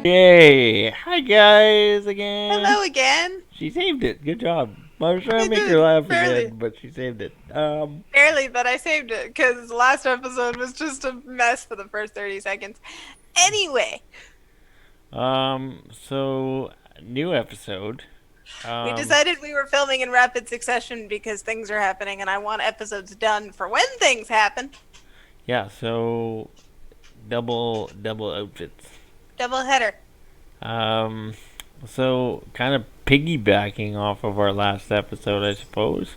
Yay! Hi guys again. Hello again. She saved it. Good job. I was trying I to make her did, laugh barely. again, but she saved it. Barely, but I saved it because the last episode was just a mess for the first 30 seconds. Anyway, So new episode. we Um, decided we were filming in rapid succession because things are happening and I want episodes done for when things happen. yeah. So double outfits. Double header. Um, so kind of piggybacking off of our last episode, I suppose.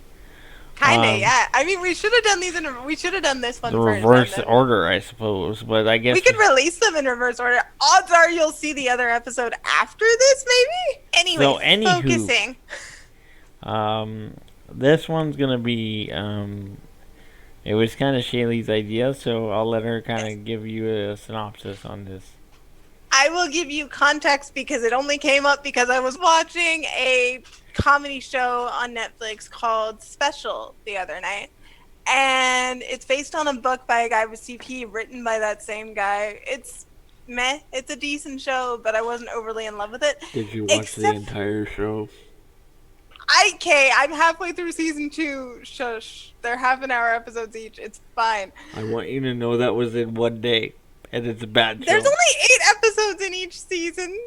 Kinda, Um, yeah. I mean, we should have done we should have done this the one first and reverse then order, I suppose. But I we guess could release them in reverse order. Odds are you'll see the other episode after this, maybe? so. Anyways, Anywho, focusing. um, this one's gonna be It was kind of Shaylee's idea, so I'll let her kind Yes. of give you a synopsis on this. I will give you context because it only came up because I was watching a comedy show on Netflix called Special the other night. And it's based on a book by a guy with CP written by that same guy. It's meh. It's a decent show, but I wasn't overly in love with it. Did you watch the Except entire show? I'm halfway through season 2. Shush. They're half an hour episodes each. It's fine. I want you to know that was in one day, and it's a bad There's show. only 8 episodes in each season.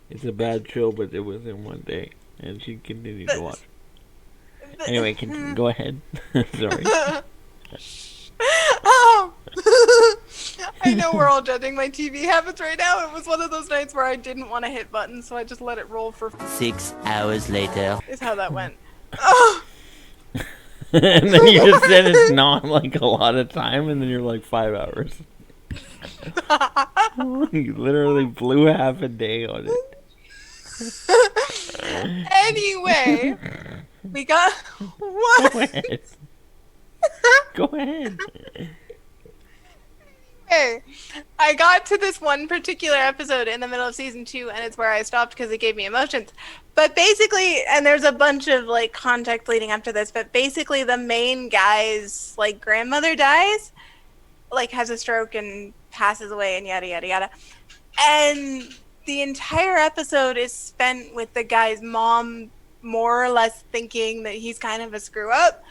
It's a bad show, but it was in one day, and she continued to watch. But, Anyway, go ahead. Sorry. Oh. I know we're all judging my TV habits right now. It was one of those nights where I didn't want to hit buttons, so I just let it roll for 6 hours later. is how that went. Oh. And then you just said it's not like a lot of time, and then you're like 5 hours. You literally blew half a day on it. Anyway, we got Go what? ahead. Go ahead. Hey, I got to this one particular episode in the middle of season 2, and it's where I stopped because it gave me emotions. But basically, and there's a bunch of like context leading up to this, but basically, the main guy's like grandmother dies, like has a stroke and passes away, and yada yada yada. And the entire episode is spent with the guy's mom more or less thinking that he's kind of a screw up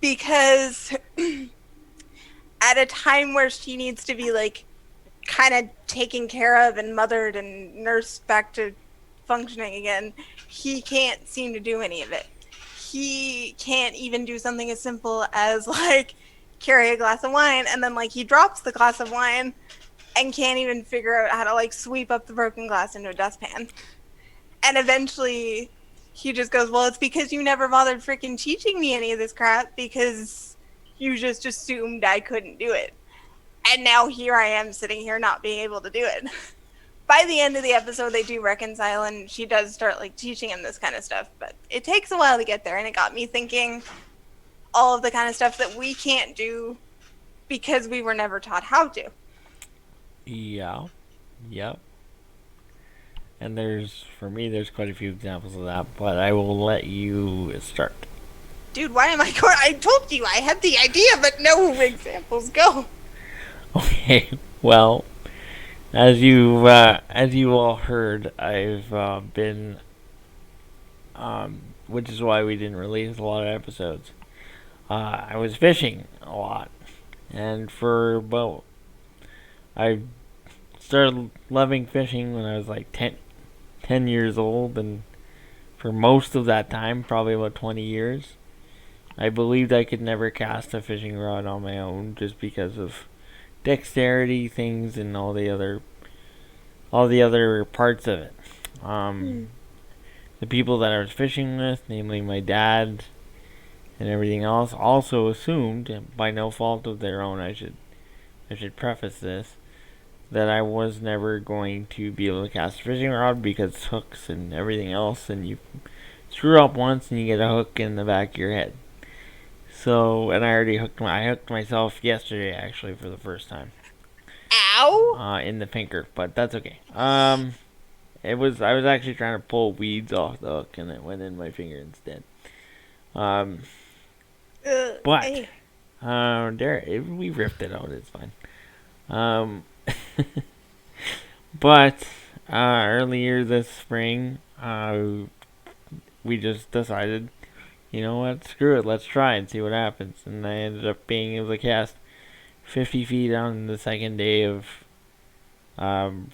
because at a time where she needs to be like kind of taken care of and mothered and nursed back to functioning again, he can't seem to do any of it. He can't even do something as simple as like carry a glass of wine, and then like he drops the glass of wine and can't even figure out how to like sweep up the broken glass into a dustpan. And eventually he just goes, well, it's because you never bothered freaking teaching me any of this crap because you just assumed I couldn't do it. And now here I am sitting here not being able to do it. By the end of the episode, they do reconcile, and she does start like teaching him this kind of stuff. But it takes a while to get there, and it got me thinking all of the kind of stuff that we can't do because we were never taught how to. Yeah. Yep. And for me, there's quite a few examples of that, but I will let you start. Dude, why am I going? I told you I had the idea, but no examples. Go. Okay. Well, as you all heard, I've been, which is why we didn't release a lot of episodes. I was fishing a lot, and I started loving fishing when I was like 10 years old, and for most of that time, probably about 20 years, I believed I could never cast a fishing rod on my own just because of dexterity things and all the other parts of it. The people that I was fishing with, namely my dad and everything else, also assumed, and by no fault of their own, I should preface this, that I was never going to be able to cast a fishing rod because hooks and everything else, and you screw up once and you get a hook in the back of your head. So, and I hooked myself yesterday actually for the first time. Ow! In the pinker, but that's okay. I was actually trying to pull weeds off the hook and it went in my finger instead. Um, but Hey. we ripped it out. It's fine. Um, but Earlier this spring, we just decided, you know what, screw it, let's try and see what happens. And I ended up being able to cast 50 feet on the second day of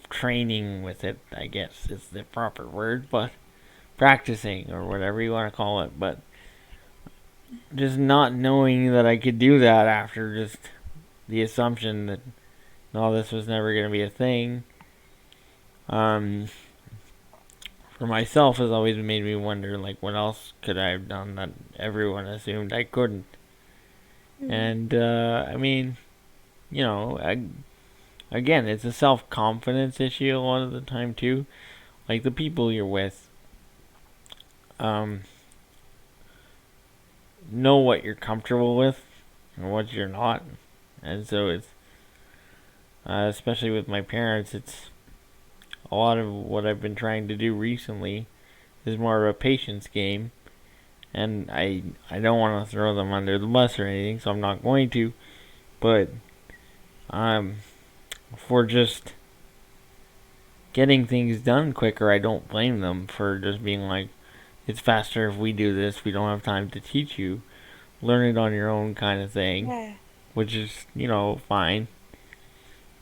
training with it, I guess is the proper word, but practicing or whatever you want to call it. But just not knowing that I could do that after just the assumption that no, this was never going to be a thing. Um, for myself has always made me wonder, like, what else could I have done that everyone assumed I couldn't? And, I mean, you know, again, it's a self-confidence issue a lot of the time, too. Like, the people you're with, know what you're comfortable with and what you're not. And so it's, especially with my parents, it's a lot of what I've been trying to do recently is more of a patience game. And I don't want to throw them under the bus or anything, so I'm not going to. But for just getting things done quicker, I don't blame them for just being like, it's faster if we do this. We don't have time to teach you. Learn it on your own kind of thing. Yeah. Which is, you know, fine.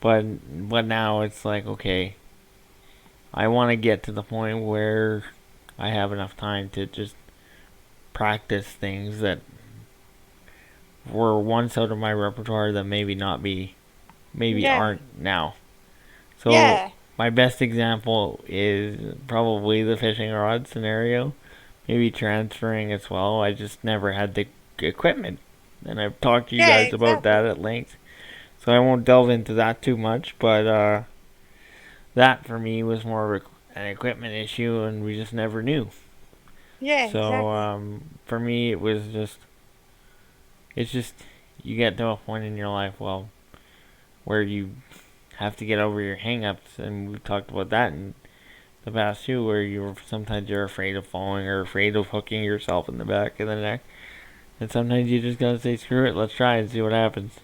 But now it's like, okay, I want to get to the point where I have enough time to just practice things that were once out of my repertoire that maybe aren't now. So my best example is probably the fishing rod scenario. Maybe transferring as well. I just never had the equipment. And I've talked to you guys about that at length. So I won't delve into that too much, but that for me was more of an equipment issue, and we just never knew. Yeah, So exactly. for me, it's just you get to a point in your life, well, where you have to get over your hang-ups, and we've talked about that in the past too, where sometimes you're afraid of falling or afraid of hooking yourself in the back of the neck, and sometimes you just gotta say screw it, let's try and see what happens.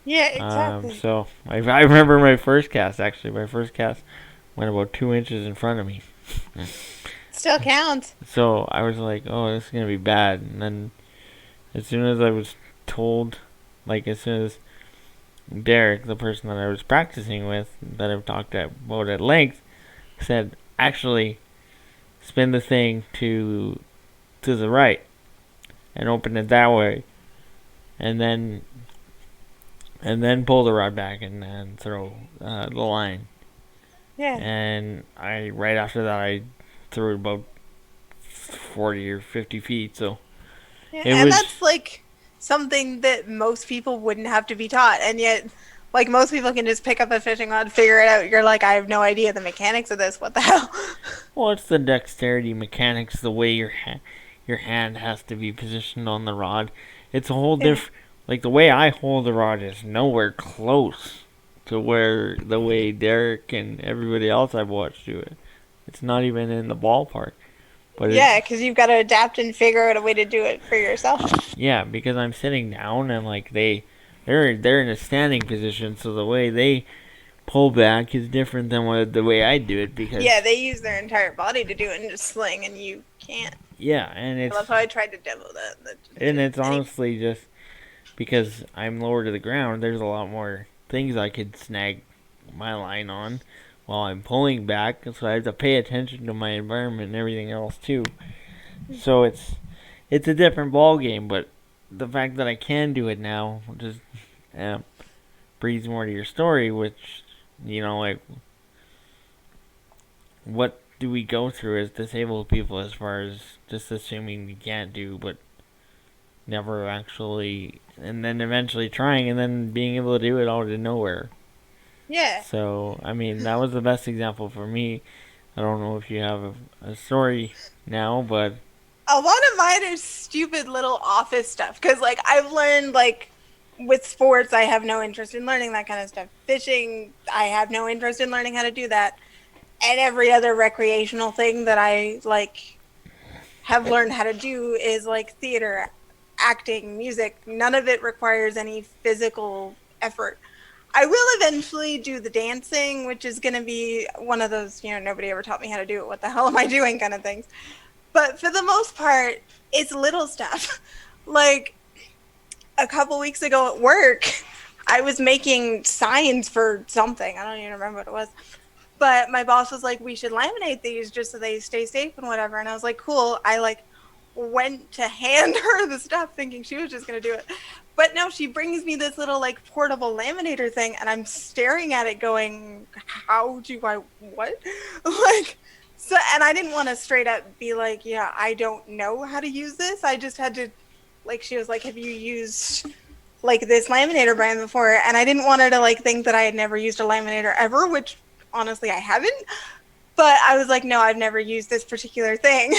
Yeah, exactly. So I remember my first cast. Actually, my first cast went about 2 inches in front of me. Still counts. So I was like, "Oh, this is gonna be bad." And then, as soon as I was told, like as soon as Derek, the person that I was practicing with, that I've talked about at length, said, "Actually, spin the thing to the right and open it that way, and then pull the rod back and then throw the line." Yeah. And right after that I threw it about 40 or 50 feet. So And that's like something that most people wouldn't have to be taught, and yet, like, most people can just pick up a fishing rod, figure it out. You're like, I have no idea the mechanics of this. What the hell? Well, it's the dexterity mechanics, the way your hand has to be positioned on the rod. It's a whole different. Like the way I hold the rod is nowhere close to where the way Derek and everybody else I've watched do it. It's not even in the ballpark. But yeah, because you've got to adapt and figure out a way to do it for yourself. Yeah, because I'm sitting down and like they're in a standing position, so the way they pull back is different than the way I do it. Because they use their entire body to do it and just sling, and you can't. Yeah, and I love how I tried to demo that. And it's honestly just because I'm lower to the ground. There's a lot more things I could snag my line on while I'm pulling back, so I have to pay attention to my environment and everything else too. So it's a different ball game, but the fact that I can do it now just breathes more to your story, which, you know, like, what do we go through as disabled people as far as just assuming we can't do, but never actually, and then eventually trying, and then being able to do it out of nowhere. Yeah. So, I mean, that was the best example for me. I don't know if you have a story now, but a lot of mine are stupid little office stuff. Because, like, I've learned, like, with sports, I have no interest in learning that kind of stuff. Fishing, I have no interest in learning how to do that. And every other recreational thing that I, like, have learned how to do is, like, theater, acting, music. None of it requires any physical effort. I will eventually do the dancing, which is going to be one of those, nobody ever taught me how to do it. What the hell am I doing kind of things. But for the most part, it's little stuff. Like a couple weeks ago at work, I was making signs for something. I don't even remember what it was. But my boss was like, we should laminate these just so they stay safe and whatever. And I was like, cool. I went to hand her the stuff thinking she was just going to do it. But no, she brings me this little portable laminator thing, and I'm staring at it going, how do I, what? So, and I didn't want to straight up be like, yeah, I don't know how to use this. I just had to, she was like, have you used this laminator brand before? And I didn't want her to think that I had never used a laminator ever, which honestly I haven't. But I was like, no, I've never used this particular thing.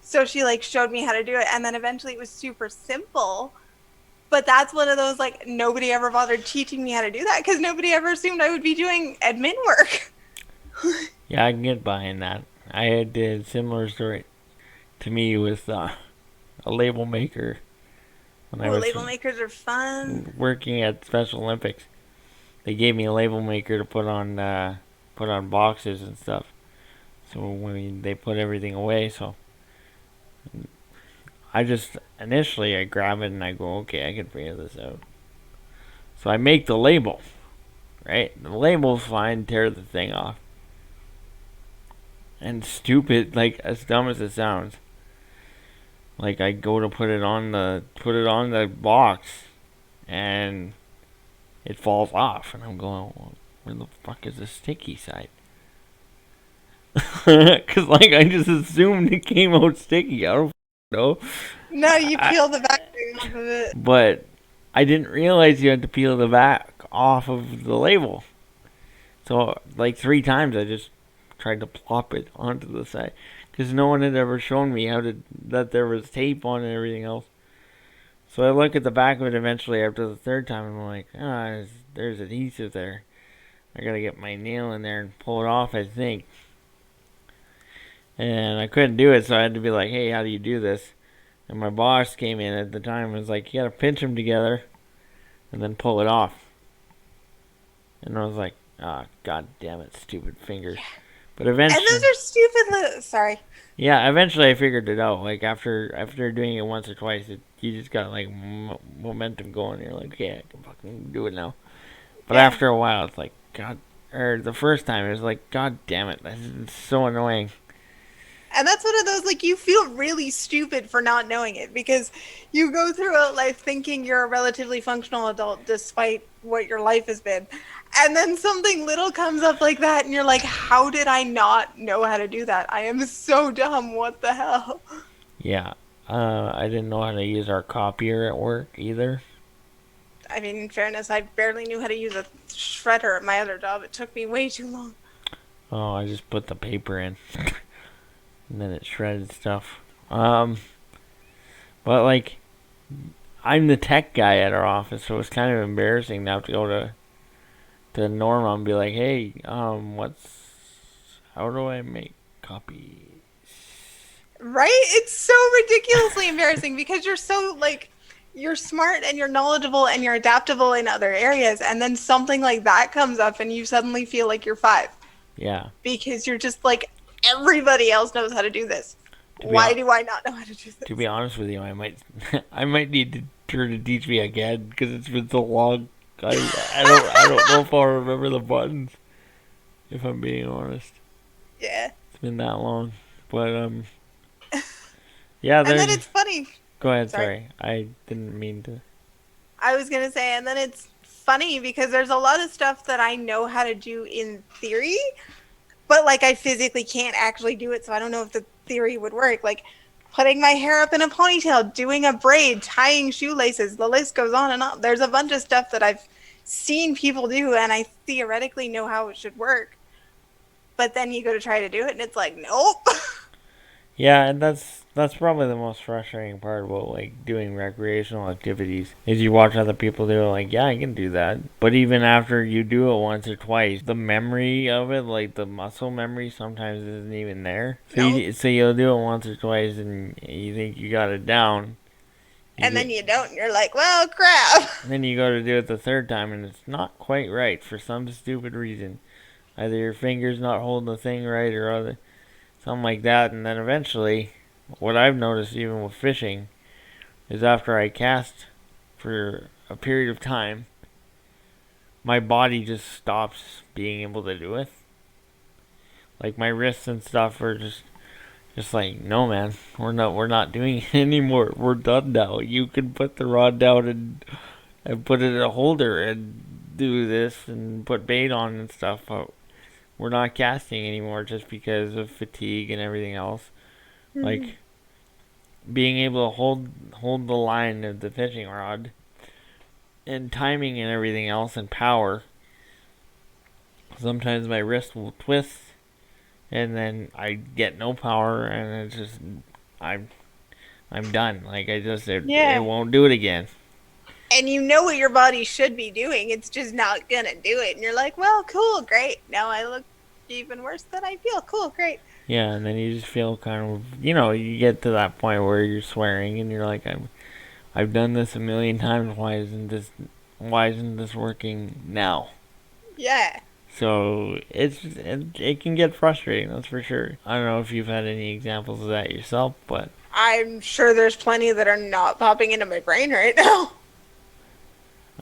So she showed me how to do it, and then eventually it was super simple. But that's one of those nobody ever bothered teaching me how to do that because nobody ever assumed I would be doing admin work. Yeah, I can get behind that. I had a similar story to me with a label maker when I was label makers are fun. working at Special Olympics. They gave me a label maker to put on boxes and stuff. So when they put everything away, so I just initially I grab it and I go, okay, I can figure this out. So I make the label, right? The label's fine, tear the thing off. And stupid, as dumb as it sounds. I go to put it on the box and it falls off and I'm going, well, where the fuck is the sticky side? Cause I just assumed it came out sticky. I don't know. No, you peel the back off of it. But I didn't realize you had to peel the back off of the label. So 3 times I just tried to plop it onto the side because no one had ever shown me that there was tape on and everything else. So I look at the back of it eventually after the 3rd time and I'm like, there's adhesive there. I gotta get my nail in there and pull it off, I think. And I couldn't do it, so I had to be like, hey, how do you do this? And my boss came in at the time and was like, you gotta pinch them together and then pull it off. And I was like, god damn it, stupid fingers. But eventually... And those are stupid sorry. Yeah, eventually I figured it out. After doing it once or twice, you just got momentum going. You're like, okay, I can fucking do it now. But after a while, it's like, the first time, it was like, god damn it, this is so annoying. And that's one of those, you feel really stupid for not knowing it because you go throughout life thinking you're a relatively functional adult despite what your life has been. And then something little comes up like that and you're like, how did I not know how to do that? I am so dumb. What the hell? Yeah. I didn't know how to use our copier at work either. I mean, in fairness, I barely knew how to use a shredder at my other job. It took me way too long. Oh, I just put the paper in. And then it shredded stuff. But I'm the tech guy at our office, so it's kind of embarrassing now to go to Norma and be like, hey, how do I make copies? Right? It's so ridiculously embarrassing because you're so you're smart and you're knowledgeable and you're adaptable in other areas, and then something like that comes up and you suddenly feel like you're 5. Yeah. Because you're just everybody else knows how to do this. Why do I not know how to do this? To be honest with you, I might need her to teach me again because it's been so long. I don't know if I'll remember the buttons. If I'm being honest. Yeah. It's been that long, but yeah. And then it's funny. Go ahead. Sorry, I didn't mean to. I was gonna say, and then it's funny because there's a lot of stuff that I know how to do in theory. But I physically can't actually do it, so I don't know if the theory would work. Putting my hair up in a ponytail, doing a braid, tying shoelaces, the list goes on and on. There's a bunch of stuff that I've seen people do, and I theoretically know how it should work. But then you go to try to do it, and it's like, nope. Yeah, and that's probably the most frustrating part about doing recreational activities is you watch other people do it, yeah, I can do that. But even after you do it once or twice, the memory of it, the muscle memory sometimes isn't even there. So, so you'll do it once or twice and you think you got it down. And then you don't, and you're like, well, crap. Then you go to do it the third time, and it's not quite right for some stupid reason. Either your finger's not holding the thing right, or something like that. And then eventually, what I've noticed even with fishing is after I cast for a period of time, my body just stops being able to do it. Like my wrists and stuff are just like, no man, we're not doing it anymore. We're done now. You can put the rod down and put it in a holder and do this and put bait on and stuff. But we're not casting anymore just because of fatigue and everything else. Mm-hmm. Like being able to hold the line of the fishing rod and timing and everything else and power. Sometimes my wrist will twist and then I get no power and it's just I'm done. Like it won't do it again. And you know what your body should be doing. It's just not gonna do it. And you're like, well, cool, great. Now I look even worse than I feel. Cool, great. Yeah, and then you just feel kind of, you get to that point where you're swearing and you're like, I've done this a million times. Why isn't this working now? Yeah. So it can get frustrating, that's for sure. I don't know if you've had any examples of that yourself, but I'm sure there's plenty that are not popping into my brain right now.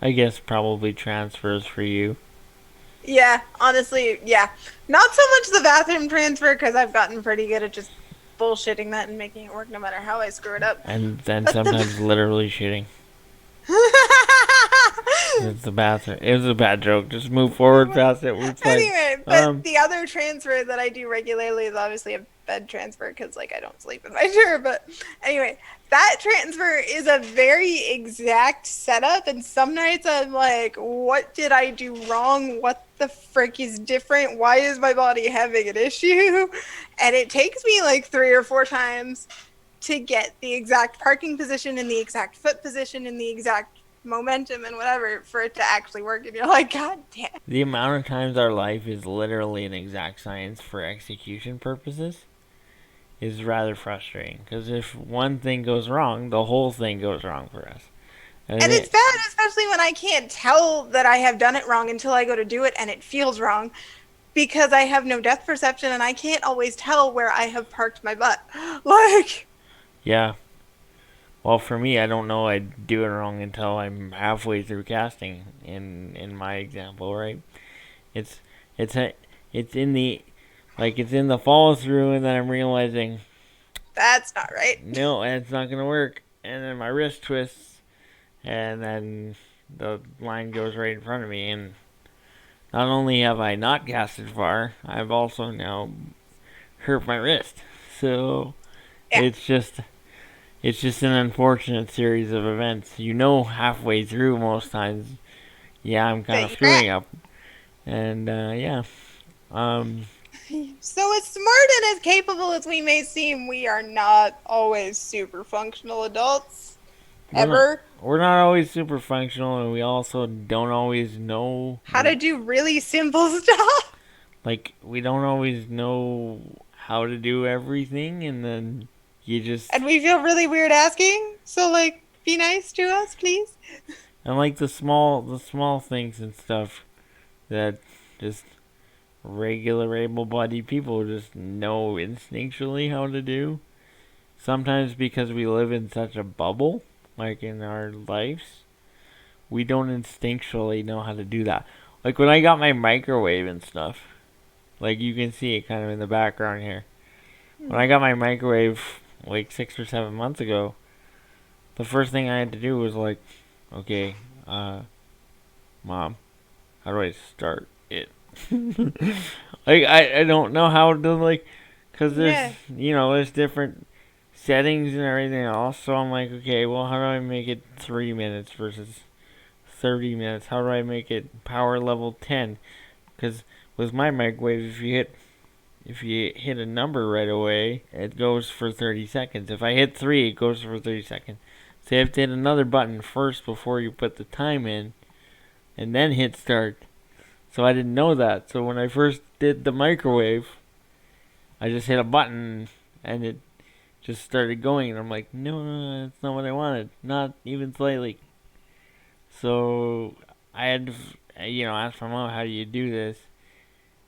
I guess probably transfers for you. Yeah, honestly, yeah. Not so much the bathroom transfer, because I've gotten pretty good at just bullshitting that and making it work no matter how I screw it up. And then sometimes literally shitting. It's the bathroom. It was a bad joke. Just move forward past it. Anyway, but the other transfer that I do regularly is obviously a bed transfer because, I don't sleep in my chair. But anyway, that transfer is a very exact setup. And some nights I'm like, what did I do wrong? What the frick is different? Why is my body having an issue? And it takes me 3 or 4 times to get the exact parking position and the exact foot position and the exact momentum and whatever for it to actually work. And you're like, god damn. The amount of times our life is literally an exact science for execution purposes is rather frustrating, because if one thing goes wrong, the whole thing goes wrong for us. And it's bad, especially when I can't tell that I have done it wrong until I go to do it and it feels wrong, because I have no depth perception and I can't always tell where I have parked my butt. Yeah. Well, for me, I don't know I do it wrong until I'm halfway through casting. In my example, right? It's in the follow through, and then I'm realizing that's not right. No, and it's not gonna work. And then my wrist twists, and then the line goes right in front of me. And not only have I not casted far, I've also now hurt my wrist. So it's just an unfortunate series of events. Halfway through most times, I'm kind of screwing up. And, So as smart and as capable as we may seem, we are not always super functional adults. We're not always super functional, and we also don't always know how to do really simple stuff. We don't always know how to do everything, and then and we feel really weird asking, so be nice to us, please. And the small things and stuff that just regular able-bodied people just know instinctually how to do. Sometimes because we live in such a bubble, in our lives, we don't instinctually know how to do that. When I got my microwave and stuff, you can see it kind of in the background here. When I got my microwave 6 or 7 months ago, the first thing I had to do was okay, Mom, how do I start it? I don't know how to because there's there's different settings and everything else. So I'm okay, well, how do I make it 3 minutes versus 30 minutes? How do I make it power level 10? Because with my microwave, if you hit a number right away, it goes for 30 seconds. If I hit 3, it goes for 30 seconds. So you have to hit another button first before you put the time in, and then hit start. So I didn't know that. So when I first did the microwave, I just hit a button, and it just started going, and I'm like, no, no, that's not what I wanted, not even slightly. So I had to, ask my mom, how do you do this?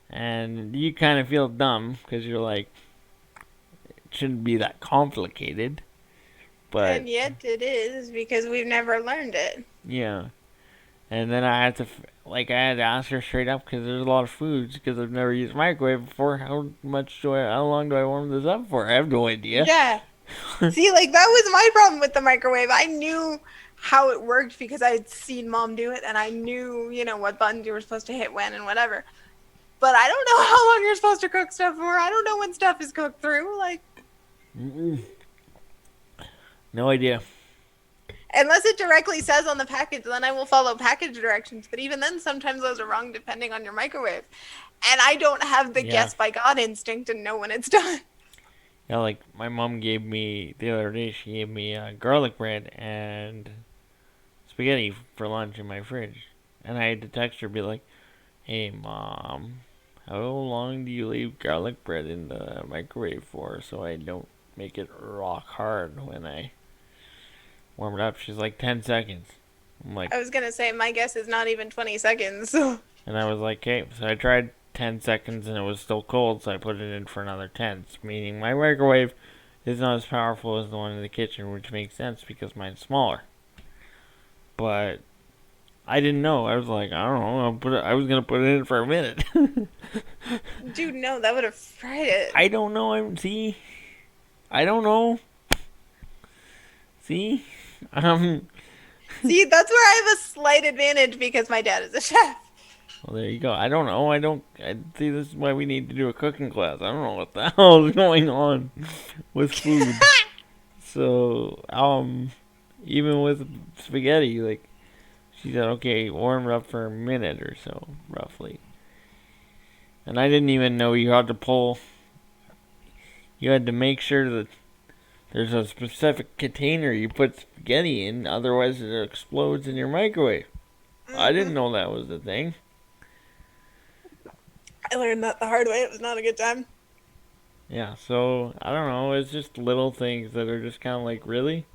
And you kind of feel dumb because you're like, it shouldn't be that complicated. But And yet it is because we've never learned it. yeah, and then I had to ask her straight up because there's a lot of foods because I've never used a microwave before. How long do I warm this up for? I have no idea. Yeah. See, like that was my problem with the microwave. I knew how it worked because I had seen mom do it and I knew, what buttons you were supposed to hit when and whatever. But I don't know how long you're supposed to cook stuff for. I don't know when stuff is cooked through. Like, no idea. unless it directly says on the package, then I will follow package directions. But even then, sometimes those are wrong depending on your microwave. And I don't have the guess by God instinct and know when it's done. Yeah, like my mom gave me the other day. She gave me garlic bread and spaghetti for lunch in my fridge, and I had to text her, be like, "Hey, mom, how long do you leave garlic bread in the microwave for so I don't make it rock hard when I warm it up?" She's like, 10 seconds. I'm like, I was going to say, my guess is not even 20 seconds. and I was like, okay, so I tried 10 seconds and it was still cold, so I put it in for another 10, meaning my microwave is not as powerful as the one in the kitchen, which makes sense because mine's smaller. But I didn't know. I was like, I don't know. I was gonna put it in for a minute. Dude, no, that would have fried it. I don't know. I don't know. See, See, that's where I have a slight advantage because my dad is a chef. Well, there you go. I don't know. I see. This is why we need to do a cooking class. I don't know what the hell is going on with food. So, even with spaghetti, like, she said, okay, warm it up for a minute or so, roughly. And I didn't even know you had to make sure that there's a specific container you put spaghetti in, otherwise it explodes in your microwave. I didn't know that was the thing. I learned that the hard way. It was not a good time. Yeah, so, I don't know, it's just little things that are just kind of like, really?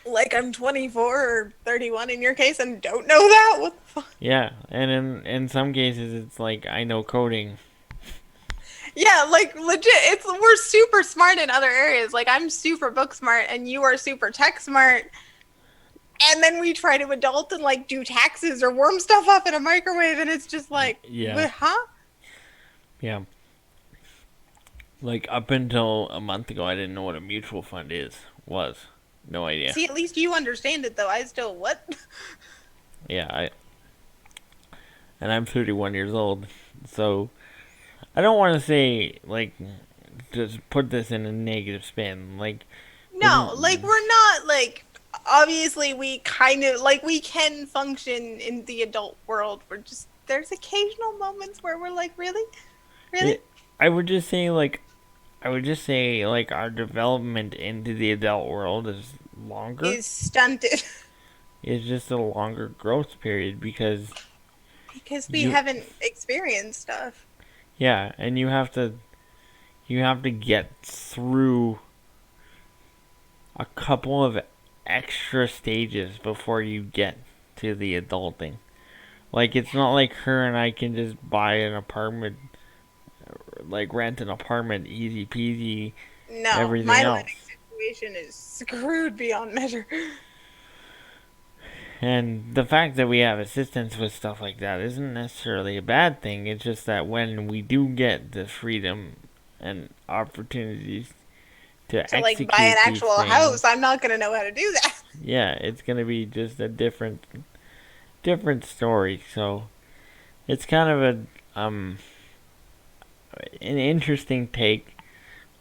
Like I'm 24 or 31 in your case and don't know that? What the fuck? Yeah, and in some cases it's like, I know coding. Yeah, like legit, we're super smart in other areas. Like I'm super book smart and you are super tech smart. And then we try to adult and like do taxes or warm stuff up in a microwave and it's just like, Yeah. huh? Yeah. Like, up until a month ago, I didn't know what a mutual fund was. No idea. See, at least you understand it though. I still, what? Yeah, and I'm 31 years old, so I don't want to say, like, just put this in a negative spin. Like, No, like we're not like, obviously we kind of, like we can function in the adult world. We're just, there's occasional moments where we're like, really? Really? I would just say, like, our development into the adult world is longer. Is stunted. It's just a longer growth period because we haven't experienced stuff. Yeah, and you have to get through a couple of extra stages before you get to the adulting. Like, it's not like her and I can just buy an apartment, like rent an apartment, easy peasy. No, everything my else. living situation is screwed beyond measure. And the fact that we have assistance with stuff like that isn't necessarily a bad thing. It's just that when we do get the freedom and opportunities to execute like buy an actual things, house, I'm not gonna know how to do that. Yeah, it's gonna be just a different story. So it's kind of an interesting take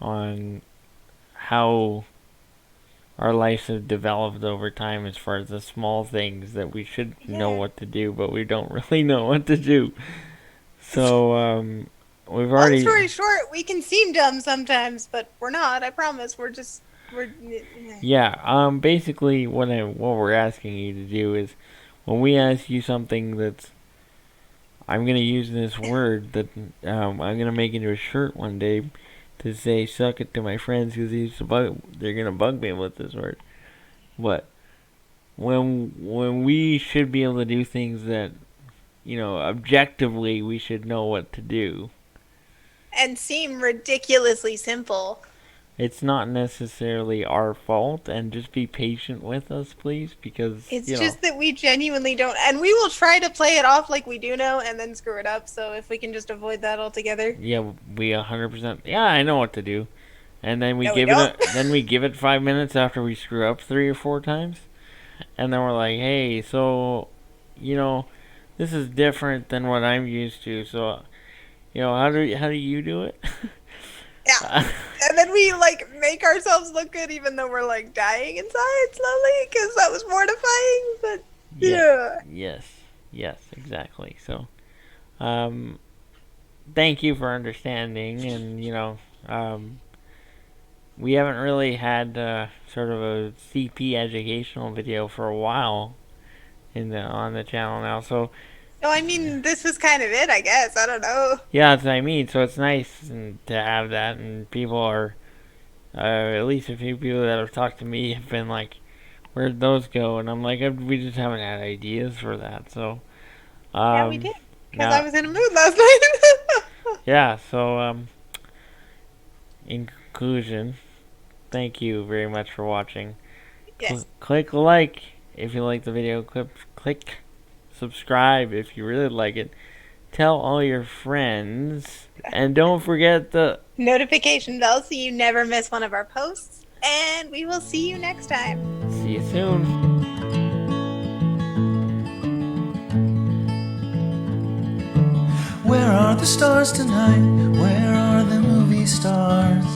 on how our lives have developed over time as far as the small things that we should know what to do, but we don't really know what to do. So, we've already... Long story short, we can seem dumb sometimes, but we're not, I promise. We're... Yeah, basically what we're asking you to do is, when we ask you something that's... I'm going to use this word that I'm going to make into a shirt one day to say suck it to my friends because they're gonna bug me with this word. But when we should be able to do things that, objectively we should know what to do. And seem ridiculously simple. It's not necessarily our fault, and just be patient with us, please, because It's just that we genuinely don't, and we will try to play it off like we do know and then screw it up, so if we can just avoid that altogether. Yeah, we 100%. Yeah, I know what to do. And then we No, give we it don't. then we give it 5 minutes after we screw up 3 or 4 times. And then we're like, "Hey, so, this is different than what I'm used to. So, how do you do it?" Yeah. And then we make ourselves look good even though we're dying inside slowly because that was mortifying. But yeah. Yes, exactly. So, thank you for understanding, and we haven't really had sort of a CP educational video for a while on the channel now. So No, I mean this was kind of it, I guess. I don't know. yeah, that's what I mean. So it's nice to have that, and people are at least a few people that have talked to me have been like, "Where'd those go?" And I'm like, "We just haven't had ideas for that." So Yeah, we did. Because yeah, I was in a mood last night. yeah. So in conclusion, thank you very much for watching. Yes. Click like if you like the video. Click subscribe if you really like it. Tell all your friends. And don't forget the Notification bell so you never miss one of our posts. And we will see you next time. See you soon. Where are the stars tonight? Where are the movie stars?